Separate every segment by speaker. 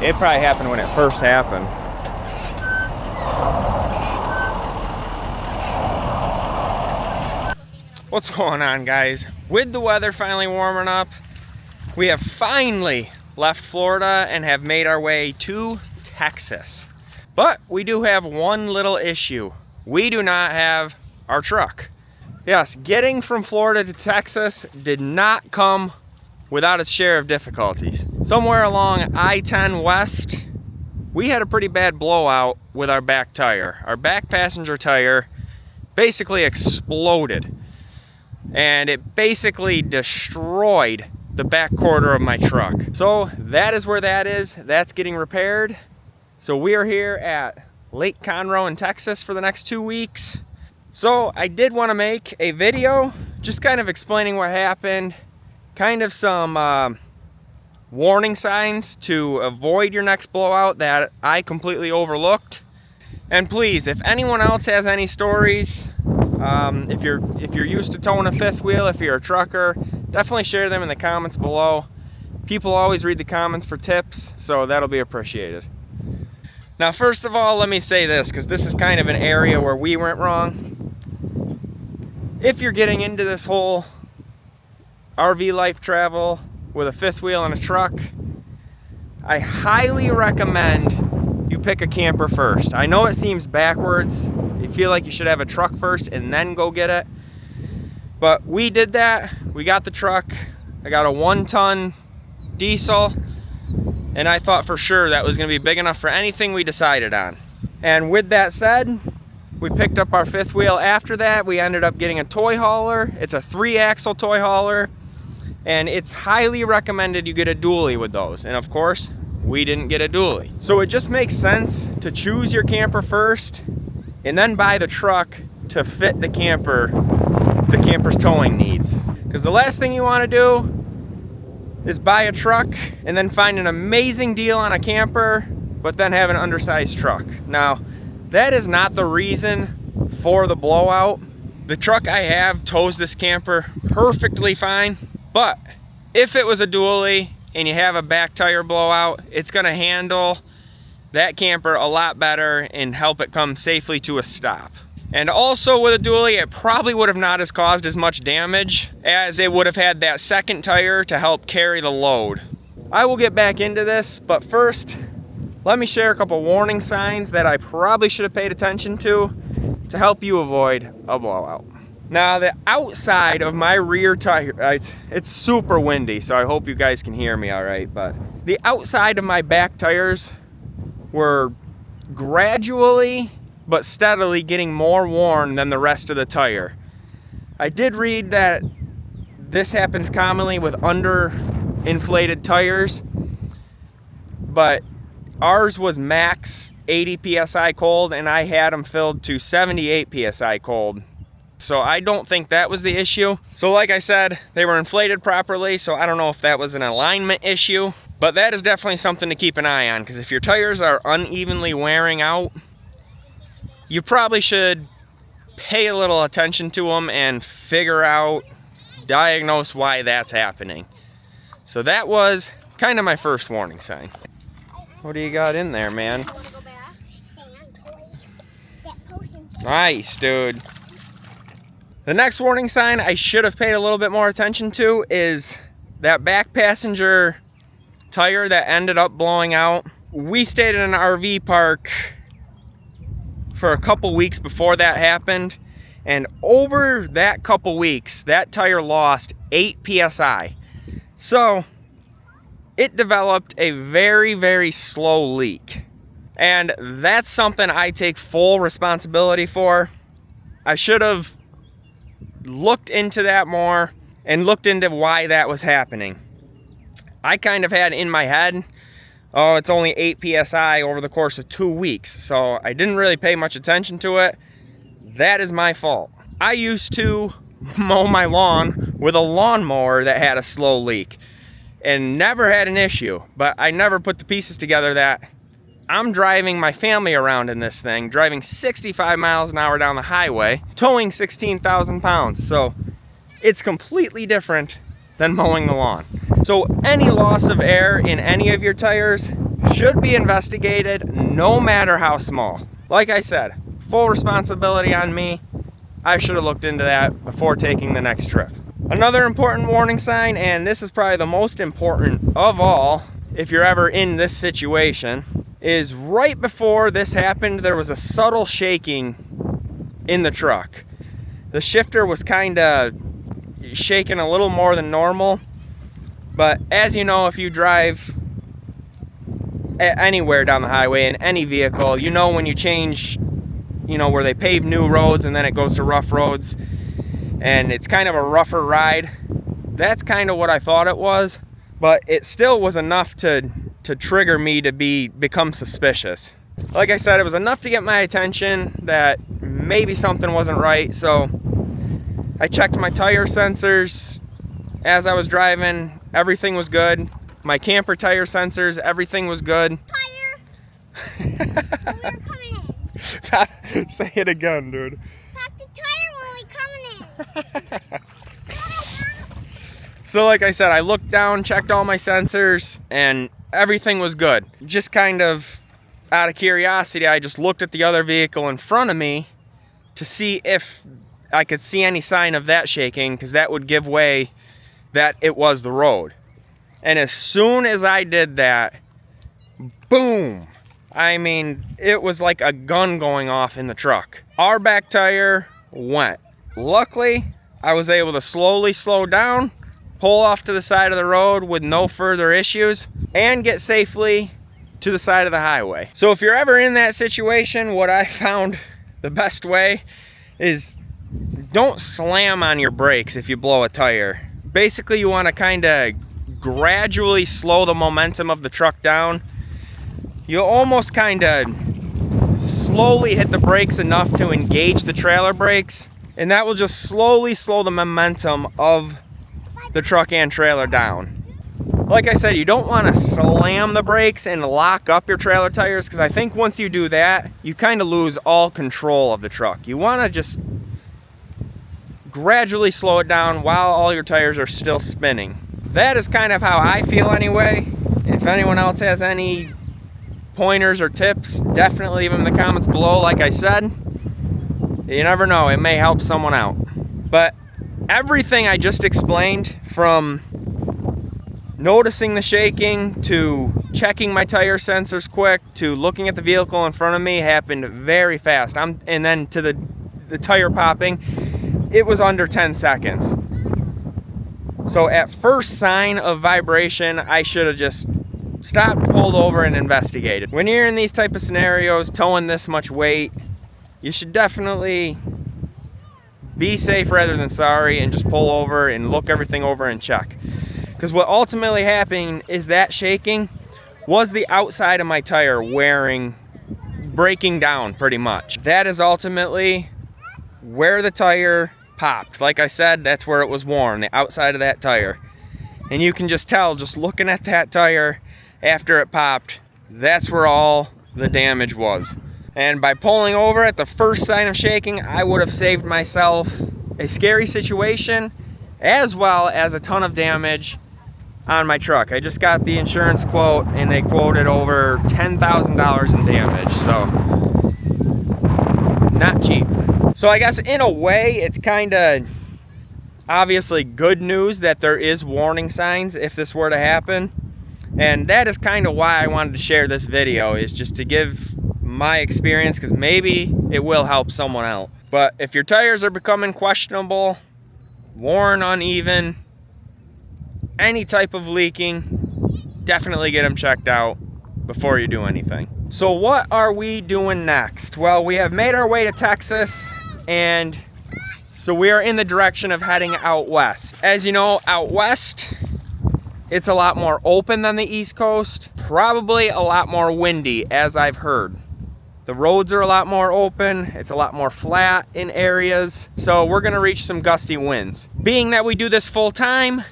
Speaker 1: but it probably happened when it first happened. What's going on, guys? With the weather finally warming up, we have finally left Florida and have made our way to Texas. But we do have one little issue. We do not have our truck. Yes, getting from Florida to Texas did not come without its share of difficulties. Somewhere along I-10 West, we had a pretty bad blowout with our back tire. Our back passenger tire basically exploded, and it basically destroyed the back quarter of my truck. So that is where that is. That's getting repaired. So we are here at Lake Conroe in Texas for the next 2 weeks. So I did want to make a video just kind of explaining what happened, kind of some warning signs to avoid your next blowout that I completely overlooked. And please, if anyone else has any stories, if you're used to towing a fifth wheel, if you're a trucker, definitely share them in the comments below. People always read the comments for tips, so that'll be appreciated. Now, first of all, let me say this, because this is kind of an area where we went wrong. If you're getting into this whole RV life travel with a fifth wheel and a truck, I highly recommend you pick a camper first. I know it seems backwards. You feel like you should have a truck first and then go get it. But we did that. We got the truck. I got a 1-ton diesel, and I thought for sure that was gonna be big enough for anything we decided on. And with that said, we picked up our fifth wheel after that. We ended up getting a toy hauler. It's a 3-axle toy hauler, and it's highly recommended you get a dually with those. And of course, we didn't get a dually. So it just makes sense to choose your camper first and then buy the truck to fit the camper's towing needs. Because the last thing you want to do is buy a truck and then find an amazing deal on a camper, but then have an undersized truck. Now, that is not the reason for the blowout. The truck I have tows this camper perfectly fine, but if it was a dually and you have a back tire blowout, it's gonna handle that camper a lot better and help it come safely to a stop. And also with a dually, it probably would have not as caused as much damage as it would have had that second tire to help carry the load. I will get back into this, but first, let me share a couple warning signs that I probably should have paid attention to help you avoid a blowout. Now, the outside of my rear tire, it's super windy, so I hope you guys can hear me all right, but the outside of my back tires were gradually but steadily getting more worn than the rest of the tire. I did read that this happens commonly with underinflated tires, but ours was max 80 psi cold, and I had them filled to 78 psi cold. So I don't think that was the issue. So like I said, they were inflated properly, so I don't know if that was an alignment issue, but that is definitely something to keep an eye on, because if your tires are unevenly wearing out, you probably should pay a little attention to them and diagnose why that's happening. So that was kind of my first warning sign. What do you got in there, man? Nice, dude. The next warning sign I should have paid a little bit more attention to is that back passenger tire that ended up blowing out. We stayed in an RV park for a couple weeks before that happened, and over that couple weeks, that tire lost 8 psi. So it developed a very, very slow leak. And that's something I take full responsibility for. I should have looked into that more and looked into why that was happening. I kind of had in my head, oh, it's only 8 psi over the course of 2 weeks. So I didn't really pay much attention to it. That is my fault. I used to mow my lawn with a lawnmower that had a slow leak and never had an issue, but I never put the pieces together that I'm driving my family around in this thing, driving 65 miles an hour down the highway, towing 16,000 pounds. So it's completely different than mowing the lawn. So any loss of air in any of your tires should be investigated no matter how small. Like I said, full responsibility on me. I should have looked into that before taking the next trip. Another important warning sign, and this is probably the most important of all if you're ever in this situation, is right before this happened, there was a subtle shaking in the truck. The shifter was kind of shaking a little more than normal, but as you know, if you drive anywhere down the highway in any vehicle, you know when you change, you know, where they pave new roads and then it goes to rough roads and it's kind of a rougher ride. That's kind of what I thought it was, but it still was enough to trigger me to become suspicious. Like I said, it was enough to get my attention that maybe something wasn't right, so I checked my tire sensors as I was driving. Everything was good. My camper tire sensors, everything was good.
Speaker 2: Tire! When we were coming in.
Speaker 1: Say it again, dude.
Speaker 2: Pop the tire when we coming in.
Speaker 1: So like I said, I looked down, checked all my sensors, and everything was good. Just kind of out of curiosity, I just looked at the other vehicle in front of me to see if I could see any sign of that shaking, because that would give way that it was the road. And as soon as I did that, boom! I mean, it was like a gun going off in the truck. Our back tire went. Luckily, I was able to slowly slow down, pull off to the side of the road with no further issues, and get safely to the side of the highway. So if you're ever in that situation, what I found the best way is don't slam on your brakes if you blow a tire. Basically, you want to kind of gradually slow the momentum of the truck down. You almost kind of slowly hit the brakes enough to engage the trailer brakes, and that will just slowly slow the momentum of the truck and trailer down. Like I said, you don't want to slam the brakes and lock up your trailer tires, because I think once you do that, you kind of lose all control of the truck. You want to just gradually slow it down while all your tires are still spinning. That is kind of how I feel anyway. If anyone else has any pointers or tips, definitely leave them in the comments below. Like I said, you never know, it may help someone out. But everything I just explained, from noticing the shaking to checking my tire sensors quick to looking at the vehicle in front of me, happened very fast. And then to the tire popping, it was under 10 seconds. So at first sign of vibration, I should have just stopped, pulled over, and investigated. When you're in these type of scenarios, towing this much weight, you should definitely be safe rather than sorry and just pull over and look everything over and check. Because what ultimately happened is that shaking was the outside of my tire breaking down pretty much. That is ultimately where the tire popped. Like I said, that's where it was worn, the outside of that tire. And you can just tell, just looking at that tire after it popped, that's where all the damage was. And by pulling over at the first sign of shaking, I would have saved myself a scary situation as well as a ton of damage on my truck. I just got the insurance quote and they quoted over $10,000 in damage, so not cheap. So I guess in a way, it's kind of obviously good news that there is warning signs if this were to happen. And that is kind of why I wanted to share this video, is just to give my experience, because maybe it will help someone else. But if your tires are becoming questionable, worn, uneven, any type of leaking, definitely get them checked out before you do anything. So what are we doing next? Well, we have made our way to Texas, and so we are in the direction of heading out west. As you know, out west, it's a lot more open than the East Coast, probably a lot more windy, as I've heard. The roads are a lot more open, it's a lot more flat in areas, so we're gonna reach some gusty winds. Being that we do this full time,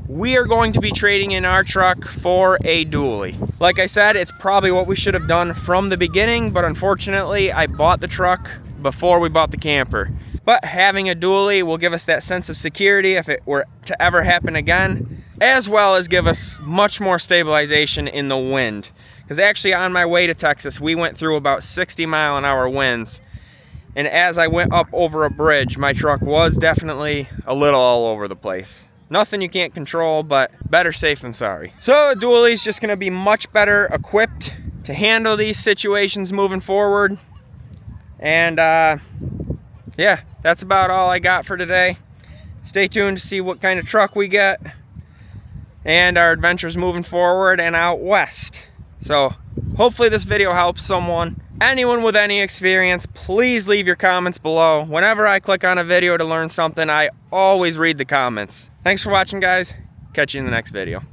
Speaker 1: we are going to be trading in our truck for a dually. Like I said, it's probably what we should have done from the beginning, but unfortunately, I bought the truck before we bought the camper. But having a dually will give us that sense of security if it were to ever happen again, as well as give us much more stabilization in the wind. Because actually on my way to Texas, we went through about 60-mile-an-hour winds. And as I went up over a bridge, my truck was definitely a little all over the place. Nothing you can't control, but better safe than sorry. So Dually's just gonna be much better equipped to handle these situations moving forward. And yeah, that's about all I got for today. Stay tuned to see what kind of truck we get and our adventures moving forward and out west. So hopefully this video helps someone. Anyone with any experience, please leave your comments below. Whenever I click on a video to learn something, I always read the comments. Thanks for watching, guys. Catch you in the next video.